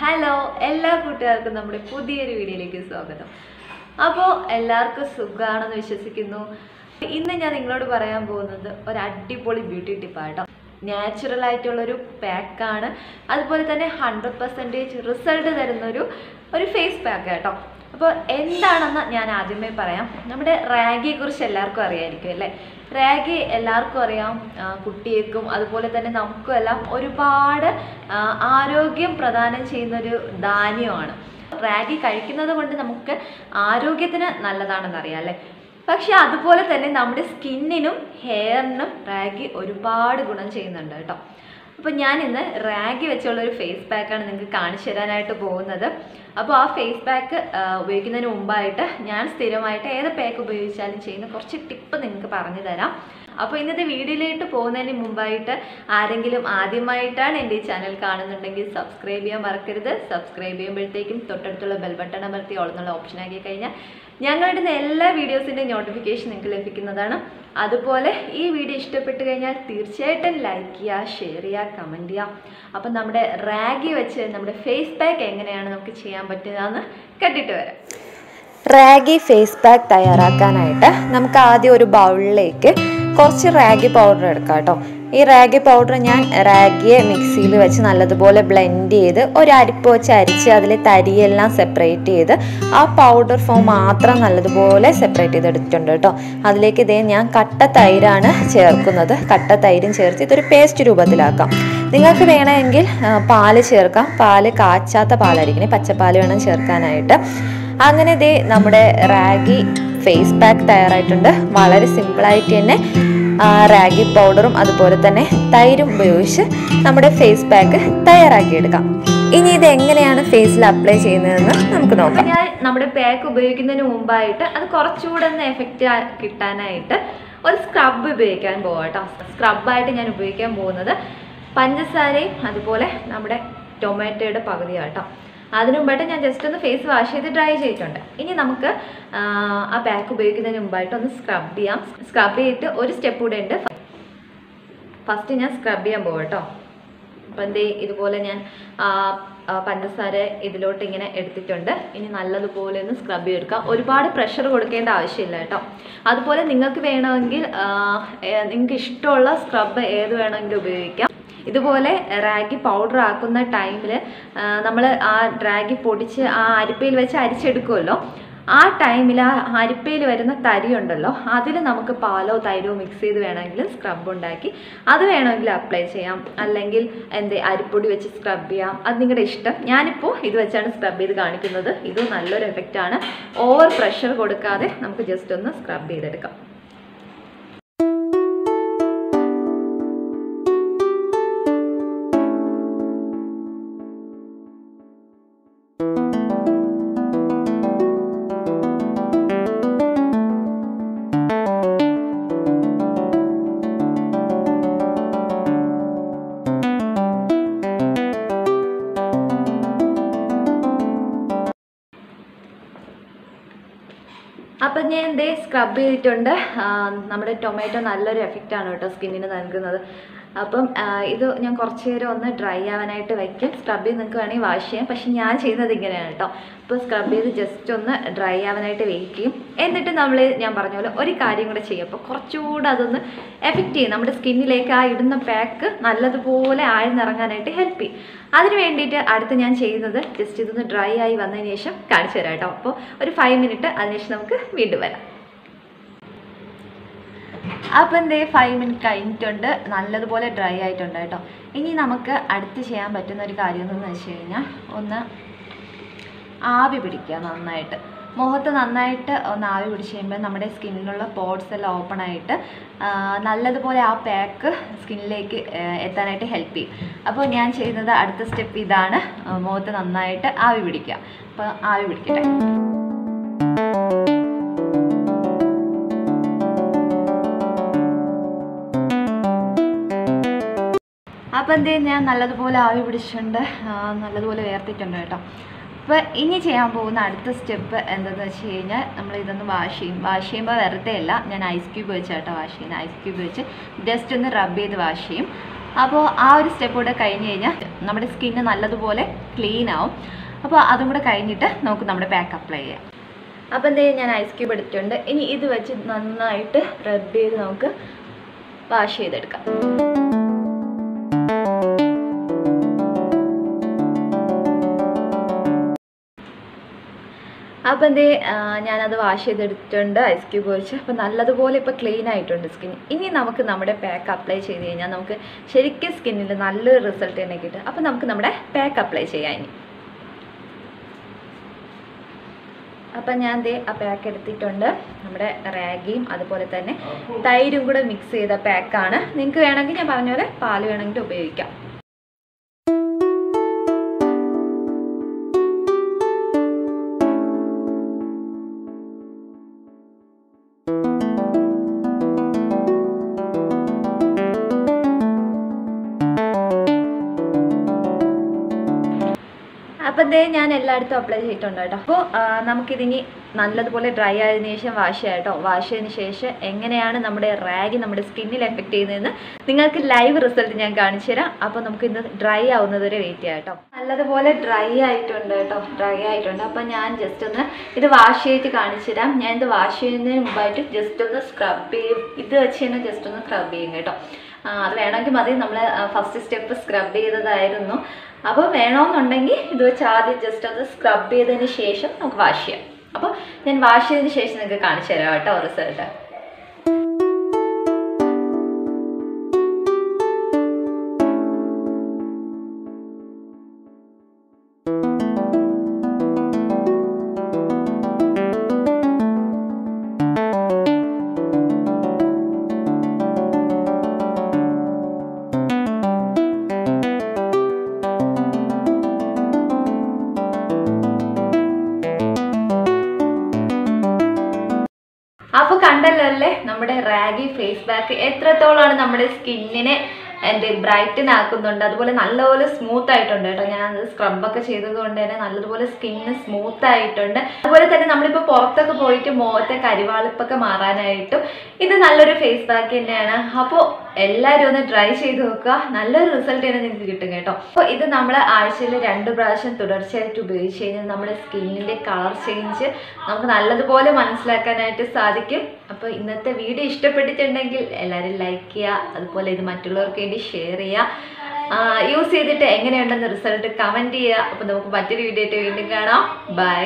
Hello എല്ലാ കൂട്ടുകാർക്കും നമ്മുടെ പുതിയൊരു വീഡിയോയിലേക്ക് സ്വാഗതം. അപ്പോൾ എല്ലാവർക്കും സുഖമാണെന്ന് വിശ്വസിക്കുന്നു. ഇന്ന് ഞാൻ നിങ്ങളോട് പറയാൻ പോകുന്നത് ഒരു അടിപൊളി ബ്യൂട്ടി ടിപ്പാണ് കേട്ടോ. നാച്ചുറൽ ആയിട്ടുള്ളൊരു പാക്കാണ്, അതുപോലെ തന്നെ 100% റിസൾട്ട് തരുന്നൊരു ഫേസ് പാക്ക് കേട്ടോ. അപ്പോൾ എന്താണെന്ന് ഞാൻ ആദ്യമേ പറയാം. നമ്മുടെ റാഗിയെക്കുറിച്ച് എല്ലാവർക്കും അറിയാമായിരിക്കും അല്ലേ? റാഗി എല്ലാവർക്കും അറിയാം, കുട്ടികൾക്കും അതുപോലെ തന്നെ നമുക്കും എല്ലാം ഒരുപാട് ആരോഗ്യം പ്രദാനം ചെയ്യുന്നൊരു ധാന്യമാണ്. റാഗി കഴിക്കുന്നത് കൊണ്ട് നമുക്ക് ആരോഗ്യത്തിന് നല്ലതാണെന്നറിയാം അല്ലേ? പക്ഷെ അതുപോലെ തന്നെ നമ്മുടെ സ്കിന്നിനും ഹെയറിനും റാഗി ഒരുപാട് ഗുണം ചെയ്യുന്നുണ്ട് കേട്ടോ. അപ്പോൾ ഞാൻ ഇന്ന് റാഗി വെച്ചുള്ളൊരു ഫേസ് പാക്കാണ് നിങ്ങൾക്ക് കാണിച്ചു തരാനായിട്ട് പോകുന്നത്. അപ്പോൾ ആ ഫേസ് പാക്ക് ഉപയോഗിക്കുന്നതിന് മുമ്പായിട്ട് ഞാൻ സ്ഥിരമായിട്ട് ഏത് പാക്ക് ഉപയോഗിച്ചാലും ചെയ്യുന്ന കുറച്ച് ടിപ്പ് നിങ്ങൾക്ക് പറഞ്ഞു തരാം. അപ്പോൾ ഇന്നത്തെ വീഡിയോയിലേക്ക് പോകുന്നതിന് മുമ്പായിട്ട് ആരെങ്കിലും ആദ്യമായിട്ടാണ് എൻ്റെ ഈ ചാനൽ കാണുന്നുണ്ടെങ്കിൽ സബ്സ്ക്രൈബ് ചെയ്യാൻ മറക്കരുത്. സബ്സ്ക്രൈബ് ചെയ്യുമ്പോഴത്തേക്കും തൊട്ടടുത്തുള്ള ബെൽ ബട്ടൺ അമർത്തി ഓൾ എന്നുള്ള ഓപ്ഷൻ ആക്കി കഴിഞ്ഞാൽ ഞങ്ങളുടെ എല്ലാ വീഡിയോസിൻ്റെ നോട്ടിഫിക്കേഷൻ നിങ്ങൾക്ക് ലഭിക്കുന്നതാണ്. അതുപോലെ ഈ വീഡിയോ ഇഷ്ടപ്പെട്ട് കഴിഞ്ഞാൽ തീർച്ചയായിട്ടും ലൈക്ക് ചെയ്യുക, ഷെയർ ചെയ്യുക, കമൻറ്റ് ചെയ്യുക. അപ്പം നമ്മുടെ റാഗി വെച്ച് നമ്മുടെ ഫേസ് പാക്ക് എങ്ങനെയാണ് നമുക്ക് ചെയ്യാൻ പറ്റുകയെന്ന് കണ്ടിട്ട് വരാം. റാഗി ഫേസ് പാക്ക് തയ്യാറാക്കാനായിട്ട് നമുക്ക് ആദ്യം ഒരു ബൗളിലേക്ക് കുറച്ച് റാഗി പൗഡർ എടുക്കാം കേട്ടോ. ഈ റാഗി പൗഡർ ഞാൻ റാഗിയെ മിക്സിയിൽ വെച്ച് നല്ലതുപോലെ ബ്ലെൻഡ് ചെയ്ത് ഒരു അരിപ്പ് വെച്ച് അരിച്ച് അതിൽ തരിയെല്ലാം സെപ്പറേറ്റ് ചെയ്ത് ആ പൗഡർ ഫോം മാത്രം നല്ലതുപോലെ സെപ്പറേറ്റ് ചെയ്തെടുത്തിട്ടുണ്ട് കേട്ടോ. അതിലേക്ക് ഇതേ ഞാൻ കട്ട തൈരാണ് ചേർക്കുന്നത്. കട്ട തൈരും ചേർത്ത് ഇതൊരു പേസ്റ്റ് രൂപത്തിലാക്കാം. നിങ്ങൾക്ക് വേണമെങ്കിൽ പാല് ചേർക്കാം. പാല് കാച്ചാത്ത പാലായിരിക്കണേ, പച്ചപ്പാൽ വേണം ചേർക്കാനായിട്ട്. അങ്ങനെ ഇതേ നമ്മുടെ റാഗി ഫേസ് പാക്ക് തയ്യാറായിട്ടുണ്ട്. വളരെ സിമ്പിളായിട്ട് തന്നെ റാഗി പൗഡറും അതുപോലെ തന്നെ തൈരും ഉപയോഗിച്ച് നമ്മുടെ ഫേസ് പാക്ക് തയ്യാറാക്കിയെടുക്കാം. ഇനി ഇത് എങ്ങനെയാണ് ഫേസിൽ അപ്ലൈ ചെയ്യുന്നതെന്ന് നമുക്ക് നോക്കാം. ഞാൻ നമ്മുടെ പാക്ക് ഉപയോഗിക്കുന്നതിന് മുമ്പായിട്ട് അത് കുറച്ചുകൂടെ ഒന്ന് എഫക്റ്റ് കിട്ടാനായിട്ട് ഒരു സ്ക്രബ് ഉപയോഗിക്കാൻ പോകാം കേട്ടോ. സ്ക്രബായിട്ട് ഞാൻ ഉപയോഗിക്കാൻ പോകുന്നത് പഞ്ചസാരയും അതുപോലെ നമ്മുടെ ടൊമാറ്റോയുടെ പകുതിയാണ് കേട്ടോ. അതിനു മുമ്പായിട്ട് ഞാൻ ജസ്റ്റ് ഒന്ന് ഫേസ് വാഷ് ചെയ്ത് ഡ്രൈ ചെയ്തിട്ടുണ്ട്. ഇനി നമുക്ക് ആ പാക്ക് ഉപയോഗിക്കുന്നതിന് മുമ്പായിട്ട് ഒന്ന് സ്ക്രബ് ചെയ്യാം. സ്ക്രബ് ചെയ്തിട്ട് ഒരു സ്റ്റെപ്പ് കൂടെ ഉണ്ട്. ഫസ്റ്റ് ഞാൻ സ്ക്രബ് ചെയ്യാൻ പോകും കേട്ടോ. അപ്പം എന്തേ ഇതുപോലെ ഞാൻ പഞ്ചസാര ഇതിലോട്ട് ഇങ്ങനെ എടുത്തിട്ടുണ്ട്. ഇനി നല്ലതുപോലെ ഒന്ന് സ്ക്രബ് ചെയ്തെടുക്കാം. ഒരുപാട് പ്രഷർ കൊടുക്കേണ്ട ആവശ്യമില്ല കേട്ടോ. അതുപോലെ നിങ്ങൾക്ക് വേണമെങ്കിൽ നിങ്ങൾക്ക് ഇഷ്ടമുള്ള സ്ക്രബ് ഏത് വേണമെങ്കിലും ഉപയോഗിക്കാം. ഇതുപോലെ റാഗി പൗഡർ ആക്കുന്ന ടൈമിൽ നമ്മൾ ആ റാഗി പൊടിച്ച് ആ അരിപ്പയിൽ വെച്ച് അരിച്ചെടുക്കുമല്ലോ, ആ ടൈമിൽ ആ അരിപ്പയിൽ വരുന്ന തരി ഉണ്ടല്ലോ, അതിൽ നമുക്ക് പാലോ തൈരോ മിക്സ് ചെയ്ത് വേണമെങ്കിൽ സ്ക്രബ് ഉണ്ടാക്കി അത് വേണമെങ്കിൽ അപ്ലൈ ചെയ്യാം. അല്ലെങ്കിൽ അരിപ്പൊടി വെച്ച് സ്ക്രബ് ചെയ്യാം. അത് നിങ്ങളുടെ ഇഷ്ടം. ഞാനിപ്പോൾ ഇത് വെച്ചാണ് സ്ക്രബ് ചെയ്ത് കാണിക്കുന്നത്. ഇത് നല്ലൊരു എഫക്റ്റാണ്. ഓവർ പ്രഷർ കൊടുക്കാതെ നമുക്ക് ജസ്റ്റ് ഒന്ന് സ്ക്രബ് ചെയ്തെടുക്കാം. അപ്പം ഞാൻ സ്ക്രബ് ചെയ്തിട്ടുണ്ട്. നമ്മുടെ ടൊമാറ്റോ നല്ലൊരു എഫക്റ്റാണ് കേട്ടോ സ്കിന്നിന് നൽകുന്നത്. അപ്പം ഇത് ഞാൻ കുറച്ച് നേരം ഒന്ന് ഡ്രൈ ആവാനായിട്ട് വയ്ക്കും. സ്ക്രബ് ചെയ്ത് നിങ്ങൾക്ക് വേണമെങ്കിൽ വാഷ് ചെയ്യാം. പക്ഷെ ഞാൻ ചെയ്യുന്നത് ഇങ്ങനെയാണ് കേട്ടോ. അപ്പോൾ സ്ക്രബ് ചെയ്ത് ജസ്റ്റ് ഒന്ന് ഡ്രൈ ആവാനായിട്ട് വയ്ക്കും. എന്നിട്ട് ഞാൻ പറഞ്ഞ പോലെ ഒരു കാര്യം കൂടെ ചെയ്യും. അപ്പോൾ കുറച്ചുകൂടെ അതൊന്ന് എഫക്റ്റ് ചെയ്യും. നമ്മുടെ സ്കിന്നിലേക്ക് ആ ഇടുന്ന പാക്ക് നല്ലതുപോലെ ആഴ്ന്നിറങ്ങാനായിട്ട് ഹെൽപ്പ് ചെയ്യും. അതിന് വേണ്ടിയിട്ട് അടുത്ത് ഞാൻ ചെയ്യുന്നത് ജസ്റ്റ് ഇതൊന്ന് ഡ്രൈ ആയി വന്നതിന് ശേഷം കാണിച്ചു തരാം കേട്ടോ. അപ്പോൾ ഒരു 5 മിനിറ്റ് അതിനുശേഷം നമുക്ക് വീണ്ടും വരാം. അപ്പം 5 മിനിറ്റ് കഴിഞ്ഞിട്ടുണ്ട്. നല്ലതുപോലെ ഡ്രൈ ആയിട്ടുണ്ട് കേട്ടോ. ഇനി നമുക്ക് അടുത്ത് ചെയ്യാൻ പറ്റുന്ന ഒരു കാര്യം എന്ന് വെച്ച് കഴിഞ്ഞാൽ ഒന്ന് ആവി പിടിക്കുക. നന്നായിട്ട് മുഖത്ത് നന്നായിട്ട് ഒന്ന് ആവി പിടിച്ച് കഴിയുമ്പോൾ നമ്മുടെ സ്കിന്നിലുള്ള പോർട്സ് എല്ലാം ഓപ്പൺ ആയിട്ട് നല്ലതുപോലെ ആ പാക്ക് സ്കിന്നിലേക്ക് എത്താനായിട്ട് ഹെൽപ്പ് ചെയ്യും. അപ്പോൾ ഞാൻ ചെയ്യുന്നത് അടുത്ത സ്റ്റെപ്പ് ഇതാണ്. മുഖത്ത് നന്നായിട്ട് ആവി പിടിക്കുക. അപ്പോൾ ആവി പിടിക്കട്ടെ. അപ്പം ഞാൻ നല്ലതുപോലെ ആവി പിടിച്ചിട്ടുണ്ട്. നല്ലതുപോലെ വേർത്തിട്ടുണ്ട് കേട്ടോ. അപ്പോൾ ഇനി ചെയ്യാൻ പോകുന്ന അടുത്ത സ്റ്റെപ്പ് എന്താണെന്ന് വെച്ച് കഴിഞ്ഞാൽ നമ്മളിതൊന്ന് വാഷ് ചെയ്യുമ്പോൾ വെറുതെ അല്ല, ഞാൻ ഐസ് ക്യൂബ് വെച്ചാട്ടോ വാഷ് ചെയ്യുന്നത്. ഐസ് ക്യൂബ് വെച്ച് ജസ്റ്റ് ഒന്ന് റബ്ബ് ചെയ്ത് വാഷ് ചെയ്യും. അപ്പോൾ ആ ഒരു സ്റ്റെപ്പ് കൂടെ കഴിഞ്ഞ് കഴിഞ്ഞാൽ നമ്മുടെ സ്കിന്ന് നല്ലതുപോലെ ക്ലീൻ ആവും. അപ്പോൾ അതും കൂടെ കഴിഞ്ഞിട്ട് നമുക്ക് നമ്മുടെ പാക്ക് അപ്ലൈ ചെയ്യാം. അപ്പോൾ എന്തെങ്കിലും ഞാൻ ഐസ് ക്യൂബ് എടുത്തിട്ടുണ്ട്. ഇനി ഇത് വെച്ച് നന്നായിട്ട് റബ്ബ് ചെയ്ത് നമുക്ക് വാഷ് ചെയ്തെടുക്കാം. അപ്പോൾ ഞാനത് വാഷ് ചെയ്തെടുത്തിട്ടുണ്ട് ഐസ് ക്യൂബ് വെച്ച്. അപ്പോൾ നല്ലതുപോലെ ഇപ്പോൾ ക്ലീൻ ആയിട്ടുണ്ട് സ്കിൻ. ഇനി നമുക്ക് നമ്മുടെ പാക്ക് അപ്ലൈ ചെയ്ത് കഴിഞ്ഞാൽ നമുക്ക് ശരിക്കും സ്കിന്നിൽ നല്ലൊരു റിസൾട്ട് തന്നെ കിട്ടും. അപ്പോൾ നമുക്ക് നമ്മുടെ പാക്ക് അപ്ലൈ ചെയ്യാം ഇനി. അപ്പം ഞാൻ ആ പാക്ക് എടുത്തിട്ടുണ്ട്. നമ്മുടെ റാഗിയും അതുപോലെ തന്നെ തൈരും കൂടെ മിക്സ് ചെയ്ത പാക്കാണ്. നിങ്ങൾക്ക് വേണമെങ്കിൽ ഞാൻ പറഞ്ഞ പോലെ പാല് വേണമെങ്കിൽ ഉപയോഗിക്കാം. അപ്പം ഞാൻ എല്ലായിടത്തും അപ്ലൈ ചെയ്തിട്ടുണ്ട് കേട്ടോ. അപ്പോൾ നമുക്കിതിനി നല്ലതുപോലെ ഡ്രൈ ആയതിനു ശേഷം വാഷ് ചെയ്യാം കേട്ടോ. വാഷ് ചെയ്തതിന് ശേഷം എങ്ങനെയാണ് നമ്മുടെ റാഗി നമ്മുടെ സ്കിന്നിൽ എഫക്റ്റ് ചെയ്യുന്നതെന്ന് നിങ്ങൾക്ക് ലൈവ് റിസൾട്ട് ഞാൻ കാണിച്ചു തരാം. അപ്പോൾ നമുക്ക് ഇന്ന് ഡ്രൈ ആവുന്നത് വരെ വെയിറ്റ് ചെയ്യാം കേട്ടോ. നല്ലതുപോലെ ഡ്രൈ ആയിട്ടുണ്ട് കേട്ടോ, ഡ്രൈ ആയിട്ടുണ്ട്. അപ്പം ഞാൻ ജസ്റ്റ് ഒന്ന് ഇത് വാഷ് ചെയ്തിട്ട് കാണിച്ചു തരാം. ഞാൻ ഇത് വാഷ് ചെയ്യുന്നതിന് മുമ്പായിട്ട് ജസ്റ്റ് ഒന്ന് സ്ക്രബ് ചെയ്യും. ഇത് വെച്ച് തന്നെ ജസ്റ്റ് ഒന്ന് സ്ക്രബ് ചെയ്യും കേട്ടോ. അത് വേണമെങ്കിൽ മതി. നമ്മൾ ഫസ്റ്റ് സ്റ്റെപ്പ് സ്ക്രബ് ചെയ്തതായിരുന്നു. അപ്പോൾ വേണമെന്നുണ്ടെങ്കിൽ ഇത് വെച്ച് ആദ്യം ജസ്റ്റ് ഒന്ന് സ്ക്രബ് ചെയ്തതിന് ശേഷം നമുക്ക് വാഷ് ചെയ്യാം. അപ്പോൾ ഞാൻ വാഷ് ചെയ്തതിന് ശേഷം നിങ്ങൾക്ക് കാണിച്ചു തരാം കേട്ടോ റിസൾട്ട്. അപ്പോൾ കണ്ടല്ലോ അല്ലേ നമ്മുടെ റാഗി ഫേസ് പാക്ക് എത്രത്തോളമാണ് നമ്മുടെ സ്കിന്നിനെ ബ്രൈറ്റൻ ആക്കുന്നുണ്ട്. അതുപോലെ നല്ലപോലെ സ്മൂത്ത് ആയിട്ടുണ്ട് കേട്ടോ. ഞാനത് സ്ക്രബൊക്കെ ചെയ്തത് കൊണ്ട് തന്നെ നല്ലതുപോലെ സ്കിന്ന് സ്മൂത്ത് ആയിട്ടുണ്ട്. അതുപോലെ തന്നെ നമ്മളിപ്പോൾ പുറത്തൊക്കെ പോയിട്ട് മുഖത്തെ കരിവാളിപ്പൊക്കെ മാറാനായിട്ടും ഇത് നല്ലൊരു ഫേസ് പാക്ക് തന്നെയാണ്. അപ്പോൾ എല്ലാവരും ഒന്ന് ട്രൈ ചെയ്ത് നോക്കുക. നല്ലൊരു റിസൾട്ട് തന്നെ നിങ്ങൾക്ക് കിട്ടും കേട്ടോ. അപ്പോൾ ഇത് നമ്മൾ ആഴ്ചയിൽ 2 പ്രാവശ്യം തുടർച്ചയായിട്ട് ഉപയോഗിച്ച് കഴിഞ്ഞാൽ നമ്മുടെ സ്കിന്നിൻ്റെ കളർ ചേഞ്ച് നമുക്ക് നല്ലതുപോലെ മനസ്സിലാക്കാനായിട്ട് സാധിക്കും. അപ്പോൾ ഇന്നത്തെ വീഡിയോ ഇഷ്ടപ്പെട്ടിട്ടുണ്ടെങ്കിൽ എല്ലാവരും ലൈക്ക് ചെയ്യുക. അതുപോലെ ഇത് മറ്റുള്ളവർക്ക് വേണ്ടി ഷെയർ ചെയ്യുക. യൂസ് ചെയ്തിട്ട് എങ്ങനെയുണ്ടെന്ന് റിസൾട്ട് കമൻറ്റ് ചെയ്യുക. അപ്പോൾ നമുക്ക് മറ്റൊരു വീഡിയോ ആയിട്ട് വീണ്ടും കാണാം. ബൈ.